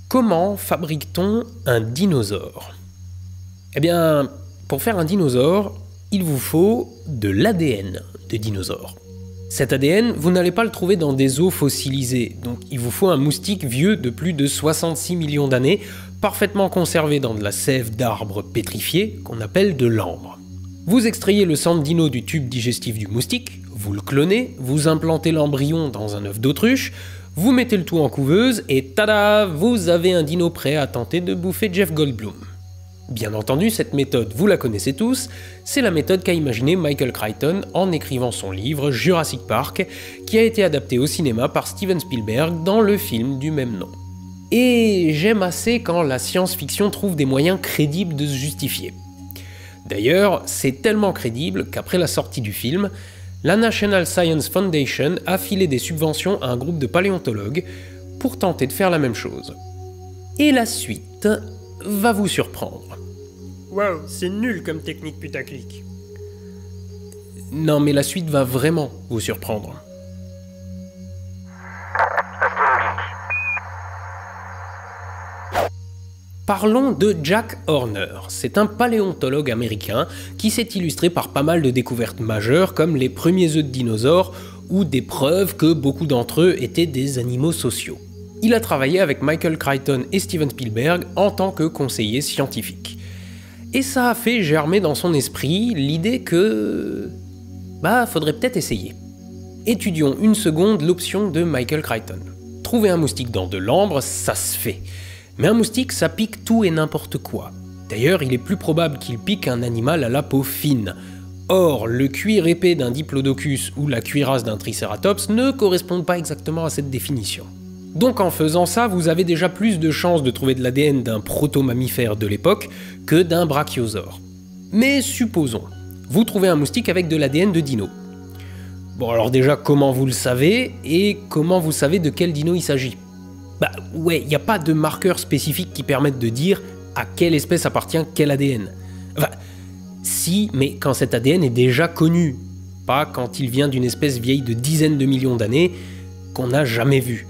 Comment fabrique-t-on un dinosaure? Eh bien, pour faire un dinosaure, il vous faut de l'ADN de dinosaure. Cet ADN, vous n'allez pas le trouver dans des os fossilisés, donc il vous faut un moustique vieux de plus de 66 millions d'années, parfaitement conservé dans de la sève d'arbre pétrifié qu'on appelle de l'ambre. Vous extrayez le sang de dino du tube digestif du moustique, vous le clonez, vous implantez l'embryon dans un œuf d'autruche, vous mettez le tout en couveuse et tada, vous avez un dino prêt à tenter de bouffer Jeff Goldblum. Bien entendu, cette méthode, vous la connaissez tous, c'est la méthode qu'a imaginée Michael Crichton en écrivant son livre Jurassic Park, qui a été adapté au cinéma par Steven Spielberg dans le film du même nom. Et j'aime assez quand la science-fiction trouve des moyens crédibles de se justifier. D'ailleurs, c'est tellement crédible qu'après la sortie du film, la National Science Foundation a filé des subventions à un groupe de paléontologues pour tenter de faire la même chose. Et la suite va vous surprendre. Waouh, c'est nul comme technique putaclic. Non, mais la suite va vraiment vous surprendre. Parlons de Jack Horner. C'est un paléontologue américain qui s'est illustré par pas mal de découvertes majeures comme les premiers œufs de dinosaures ou des preuves que beaucoup d'entre eux étaient des animaux sociaux. Il a travaillé avec Michael Crichton et Steven Spielberg en tant que conseiller scientifique. Et ça a fait germer dans son esprit l'idée que... faudrait peut-être essayer. Étudions une seconde l'option de Michael Crichton. Trouver un moustique dans de l'ambre, ça se fait. Mais un moustique, ça pique tout et n'importe quoi. D'ailleurs, il est plus probable qu'il pique un animal à la peau fine. Or, le cuir épais d'un diplodocus ou la cuirasse d'un tricératops ne correspondent pas exactement à cette définition. Donc en faisant ça, vous avez déjà plus de chances de trouver de l'ADN d'un proto-mammifère de l'époque que d'un brachiosaure. Mais supposons, vous trouvez un moustique avec de l'ADN de dino. Bon alors déjà, comment vous le savez et comment vous savez de quel dino il s'agit? Il n'y a pas de marqueur spécifique qui permette de dire à quelle espèce appartient quel ADN. Enfin, si, mais quand cet ADN est déjà connu, pas quand il vient d'une espèce vieille de dizaines de millions d'années qu'on n'a jamais vue.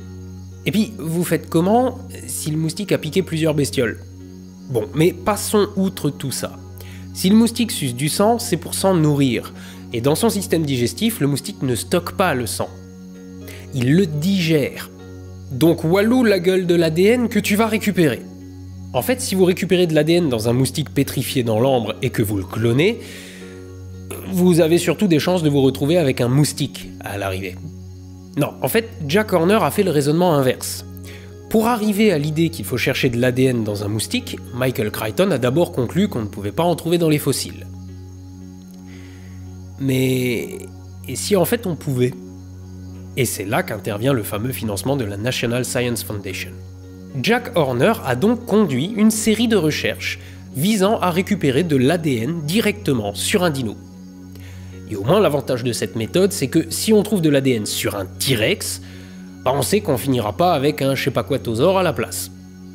Et puis, vous faites comment si le moustique a piqué plusieurs bestioles? Bon, mais passons outre tout ça. Si le moustique suce du sang, c'est pour s'en nourrir. Et dans son système digestif, le moustique ne stocke pas le sang. Il le digère. Donc walou la gueule de l'ADN que tu vas récupérer. En fait, si vous récupérez de l'ADN dans un moustique pétrifié dans l'ambre et que vous le clonez, vous avez surtout des chances de vous retrouver avec un moustique à l'arrivée. Non, en fait, Jack Horner a fait le raisonnement inverse. Pour arriver à l'idée qu'il faut chercher de l'ADN dans un moustique, Michael Crichton a d'abord conclu qu'on ne pouvait pas en trouver dans les fossiles. Mais... et si en fait on pouvait ? Et c'est là qu'intervient le fameux financement de la National Science Foundation. Jack Horner a donc conduit une série de recherches visant à récupérer de l'ADN directement sur un dino. Et au moins l'avantage de cette méthode, c'est que si on trouve de l'ADN sur un T-Rex, on sait qu'on finira pas avec un je sais pas quoi tosaure à la place.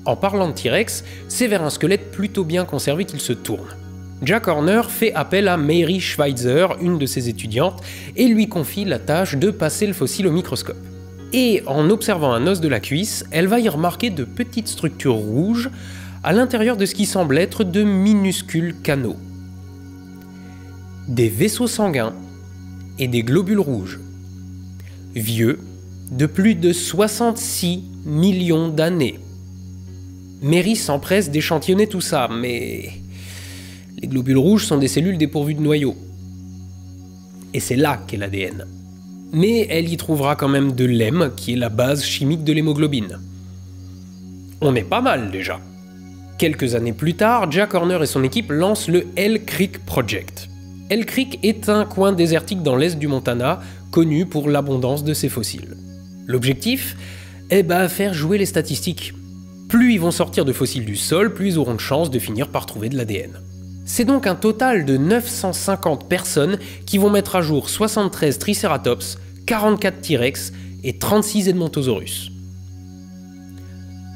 En parlant de T-Rex, c'est vers un squelette plutôt bien conservé qu'il se tourne. Jack Horner fait appel à Mary Schweitzer, une de ses étudiantes, et lui confie la tâche de passer le fossile au microscope. Et en observant un os de la cuisse, elle va y remarquer de petites structures rouges à l'intérieur de ce qui semble être de minuscules canaux. Des vaisseaux sanguins et des globules rouges. Vieux, de plus de 66 millions d'années. Mary s'empresse d'échantillonner tout ça, mais... les globules rouges sont des cellules dépourvues de noyaux. Et c'est là qu'est l'ADN. Mais elle y trouvera quand même de l'hème, qui est la base chimique de l'hémoglobine. On est pas mal déjà. Quelques années plus tard, Jack Horner et son équipe lancent le Hell Creek Project. Hell Creek est un coin désertique dans l'est du Montana, connu pour l'abondance de ses fossiles. L'objectif est faire jouer les statistiques. Plus ils vont sortir de fossiles du sol, plus ils auront de chances de finir par trouver de l'ADN. C'est donc un total de 950 personnes qui vont mettre à jour 73 Triceratops, 44 T-Rex et 36 Edmontosaurus.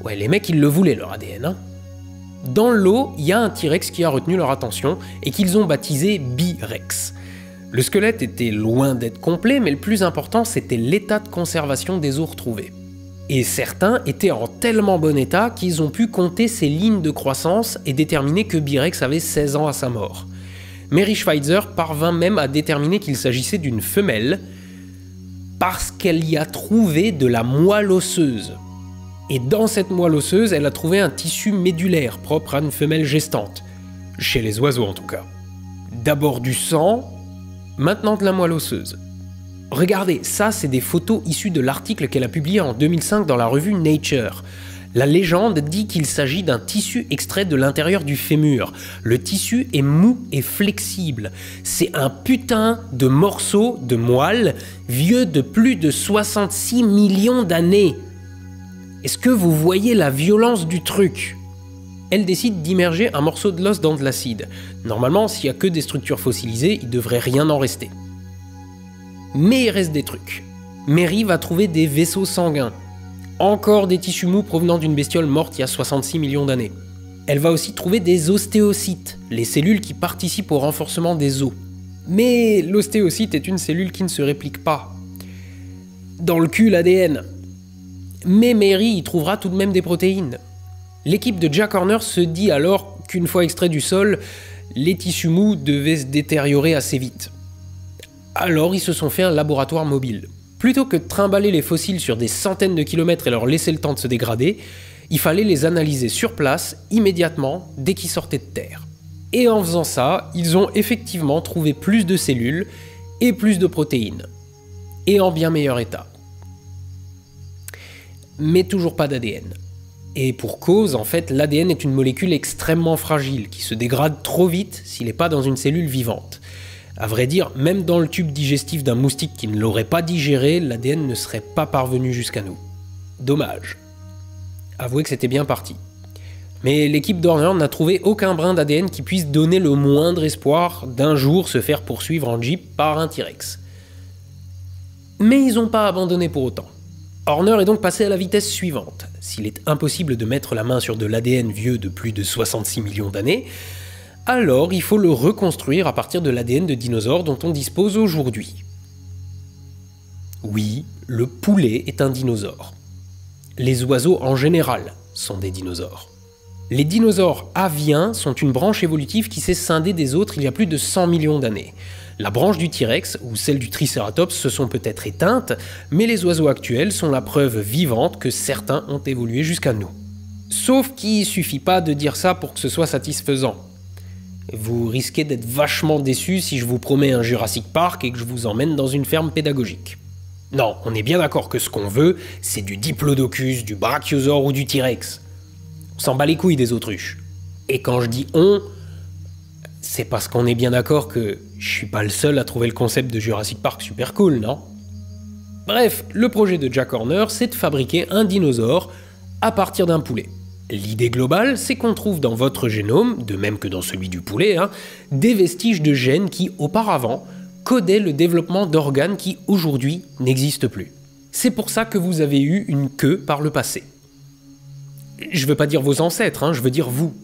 Ouais, les mecs ils le voulaient leur ADN, hein. Dans le lot, il y a un T-Rex qui a retenu leur attention et qu'ils ont baptisé B-Rex. Le squelette était loin d'être complet, mais le plus important c'était l'état de conservation des os retrouvés. Et certains étaient en tellement bon état qu'ils ont pu compter ses lignes de croissance et déterminer que B-Rex avait 16 ans à sa mort. Mary Schweitzer parvint même à déterminer qu'il s'agissait d'une femelle parce qu'elle y a trouvé de la moelle osseuse. Et dans cette moelle osseuse, elle a trouvé un tissu médulaire propre à une femelle gestante. Chez les oiseaux en tout cas. D'abord du sang, maintenant de la moelle osseuse. Regardez, ça c'est des photos issues de l'article qu'elle a publié en 2005 dans la revue Nature. La légende dit qu'il s'agit d'un tissu extrait de l'intérieur du fémur. Le tissu est mou et flexible. C'est un putain de morceau de moelle vieux de plus de 66 millions d'années. Est-ce que vous voyez la violence du truc ? Elle décide d'immerger un morceau de l'os dans de l'acide. Normalement, s'il n'y a que des structures fossilisées, il devrait rien en rester. Mais il reste des trucs. Mary va trouver des vaisseaux sanguins. Encore des tissus mous provenant d'une bestiole morte il y a 66 millions d'années. Elle va aussi trouver des ostéocytes, les cellules qui participent au renforcement des os. Mais l'ostéocyte est une cellule qui ne se réplique pas. Dans le cul, l'ADN. Mais Mary y trouvera tout de même des protéines. L'équipe de Jack Horner se dit alors qu'une fois extraits du sol, les tissus mous devaient se détériorer assez vite. Alors ils se sont fait un laboratoire mobile. Plutôt que de trimballer les fossiles sur des centaines de kilomètres et leur laisser le temps de se dégrader, il fallait les analyser sur place, immédiatement, dès qu'ils sortaient de terre. Et en faisant ça, ils ont effectivement trouvé plus de cellules et plus de protéines. Et en bien meilleur état. Mais toujours pas d'ADN. Et pour cause, en fait, l'ADN est une molécule extrêmement fragile, qui se dégrade trop vite s'il n'est pas dans une cellule vivante. À vrai dire, même dans le tube digestif d'un moustique qui ne l'aurait pas digéré, l'ADN ne serait pas parvenu jusqu'à nous. Dommage. Avouez que c'était bien parti. Mais l'équipe d'Horner n'a trouvé aucun brin d'ADN qui puisse donner le moindre espoir d'un jour se faire poursuivre en Jeep par un T-Rex. Mais ils n'ont pas abandonné pour autant. Horner est donc passé à la vitesse suivante. S'il est impossible de mettre la main sur de l'ADN vieux de plus de 66 millions d'années, alors il faut le reconstruire à partir de l'ADN de dinosaures dont on dispose aujourd'hui. Oui, le poulet est un dinosaure. Les oiseaux en général sont des dinosaures. Les dinosaures aviens sont une branche évolutive qui s'est scindée des autres il y a plus de 100 millions d'années. La branche du T-Rex ou celle du Triceratops se sont peut-être éteintes, mais les oiseaux actuels sont la preuve vivante que certains ont évolué jusqu'à nous. Sauf qu'il suffit pas de dire ça pour que ce soit satisfaisant. Vous risquez d'être vachement déçus si je vous promets un Jurassic Park et que je vous emmène dans une ferme pédagogique. Non, on est bien d'accord que ce qu'on veut, c'est du Diplodocus, du Brachiosaure ou du T-Rex. On s'en bat les couilles des autruches. Et quand je dis « on », c'est parce qu'on est bien d'accord que je suis pas le seul à trouver le concept de Jurassic Park super cool, non ? Bref, le projet de Jack Horner, c'est de fabriquer un dinosaure à partir d'un poulet. L'idée globale, c'est qu'on trouve dans votre génome, de même que dans celui du poulet, des vestiges de gènes qui, auparavant, codaient le développement d'organes qui, aujourd'hui, n'existent plus. C'est pour ça que vous avez eu une queue par le passé. Je veux pas dire vos ancêtres, je veux dire vous.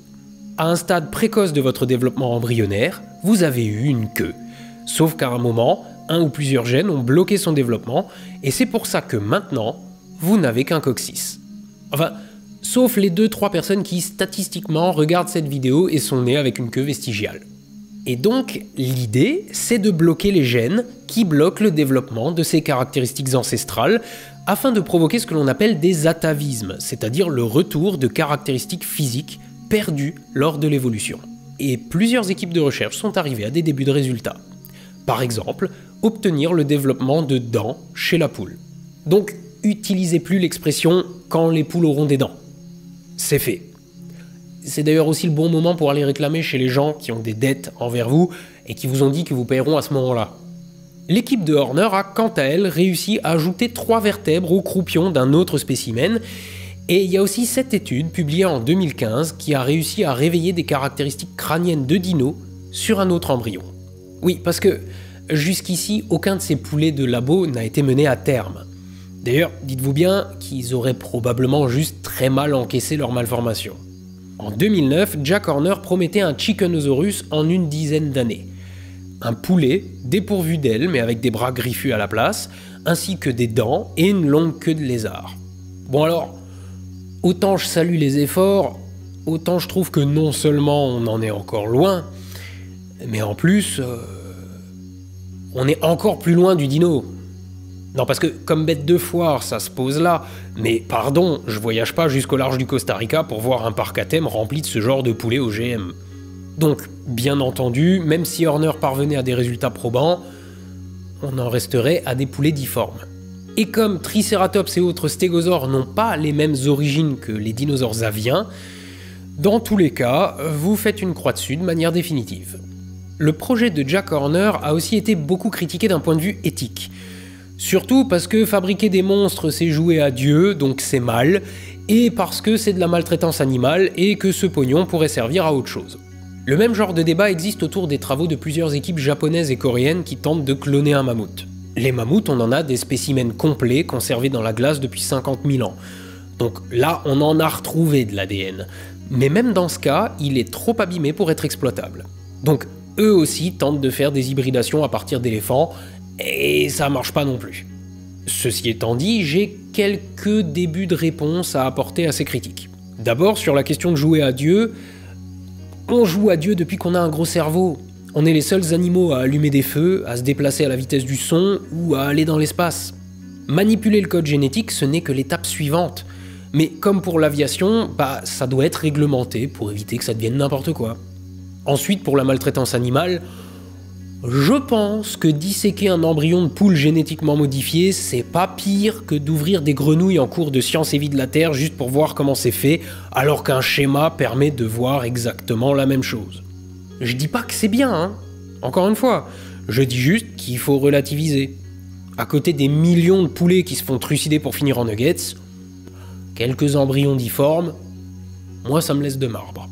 À un stade précoce de votre développement embryonnaire, vous avez eu une queue. Sauf qu'à un moment, un ou plusieurs gènes ont bloqué son développement, et c'est pour ça que maintenant, vous n'avez qu'un coccyx. Enfin, sauf les 2-3 personnes qui, statistiquement, regardent cette vidéo et sont nées avec une queue vestigiale. Et donc, l'idée, c'est de bloquer les gènes qui bloquent le développement de ces caractéristiques ancestrales afin de provoquer ce que l'on appelle des atavismes, c'est-à-dire le retour de caractéristiques physiques perdues lors de l'évolution. Et plusieurs équipes de recherche sont arrivées à des débuts de résultats. Par exemple, obtenir le développement de dents chez la poule. Donc, utilisez plus l'expression « quand les poules auront des dents ». C'est fait. C'est d'ailleurs aussi le bon moment pour aller réclamer chez les gens qui ont des dettes envers vous et qui vous ont dit que vous paieront à ce moment-là. L'équipe de Horner a quant à elle réussi à ajouter 3 vertèbres au croupion d'un autre spécimen, et il y a aussi cette étude publiée en 2015 qui a réussi à réveiller des caractéristiques crâniennes de dinos sur un autre embryon. Oui, parce que jusqu'ici, aucun de ces poulets de labo n'a été mené à terme. D'ailleurs, dites-vous bien qu'ils auraient probablement juste très mal encaissé leur malformation. En 2009, Jack Horner promettait un Chickenosaurus en une dizaine d'années. Un poulet dépourvu d'ailes mais avec des bras griffus à la place, ainsi que des dents et une longue queue de lézard. Bon alors, autant je salue les efforts, autant je trouve que non seulement on en est encore loin, mais en plus, on est encore plus loin du dino. Non, parce que comme bête de foire, ça se pose là, mais pardon, je voyage pas jusqu'au large du Costa Rica pour voir un parc à thème rempli de ce genre de poulet OGM. Donc, bien entendu, même si Horner parvenait à des résultats probants, on en resterait à des poulets difformes. Et comme Triceratops et autres stégosaures n'ont pas les mêmes origines que les dinosaures aviens, dans tous les cas, vous faites une croix dessus de manière définitive. Le projet de Jack Horner a aussi été beaucoup critiqué d'un point de vue éthique. Surtout parce que fabriquer des monstres c'est jouer à Dieu, donc c'est mal, et parce que c'est de la maltraitance animale et que ce pognon pourrait servir à autre chose. Le même genre de débat existe autour des travaux de plusieurs équipes japonaises et coréennes qui tentent de cloner un mammouth. Les mammouths, on en a des spécimens complets conservés dans la glace depuis 50 000 ans. Donc là, on en a retrouvé de l'ADN. Mais même dans ce cas, il est trop abîmé pour être exploitable. Donc eux aussi tentent de faire des hybridations à partir d'éléphants, et ça marche pas non plus. Ceci étant dit, j'ai quelques débuts de réponse à apporter à ces critiques. D'abord, sur la question de jouer à Dieu, on joue à Dieu depuis qu'on a un gros cerveau. On est les seuls animaux à allumer des feux, à se déplacer à la vitesse du son ou à aller dans l'espace. Manipuler le code génétique, ce n'est que l'étape suivante. Mais comme pour l'aviation, ça doit être réglementé pour éviter que ça devienne n'importe quoi. Ensuite, pour la maltraitance animale, je pense que disséquer un embryon de poule génétiquement modifié, c'est pas pire que d'ouvrir des grenouilles en cours de sciences et vie de la Terre juste pour voir comment c'est fait, alors qu'un schéma permet de voir exactement la même chose. Je dis pas que c'est bien, hein. Encore une fois, je dis juste qu'il faut relativiser. À côté des millions de poulets qui se font trucider pour finir en nuggets, quelques embryons difformes, moi ça me laisse de marbre.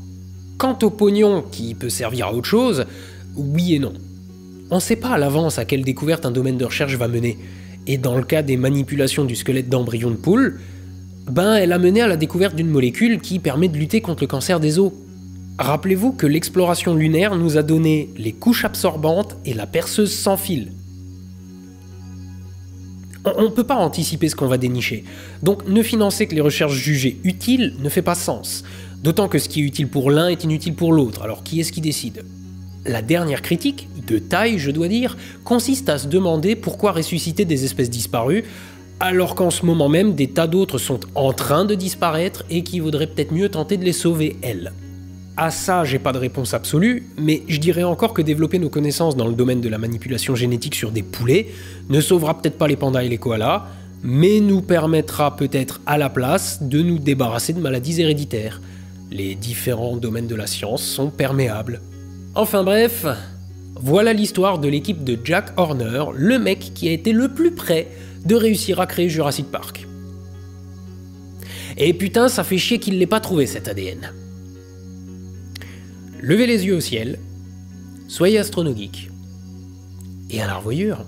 Quant au pognon qui peut servir à autre chose, oui et non. On ne sait pas à l'avance à quelle découverte un domaine de recherche va mener. Et dans le cas des manipulations du squelette d'embryon de poule, elle a mené à la découverte d'une molécule qui permet de lutter contre le cancer des os. Rappelez-vous que l'exploration lunaire nous a donné les couches absorbantes et la perceuse sans fil. On ne peut pas anticiper ce qu'on va dénicher. Donc ne financer que les recherches jugées utiles ne fait pas sens. D'autant que ce qui est utile pour l'un est inutile pour l'autre, alors qui est-ce qui décide ? La dernière critique, de taille je dois dire, consiste à se demander pourquoi ressusciter des espèces disparues, alors qu'en ce moment même des tas d'autres sont en train de disparaître et qu'il vaudrait peut-être mieux tenter de les sauver elles. À ça, j'ai pas de réponse absolue, mais je dirais encore que développer nos connaissances dans le domaine de la manipulation génétique sur des poulets ne sauvera peut-être pas les pandas et les koalas, mais nous permettra peut-être à la place de nous débarrasser de maladies héréditaires. Les différents domaines de la science sont perméables. Enfin bref, voilà l'histoire de l'équipe de Jack Horner, le mec qui a été le plus près de réussir à créer Jurassic Park. Et putain, ça fait chier qu'il l'ait pas trouvé cet ADN. Levez les yeux au ciel, soyez astronogeek, et à la revoyure.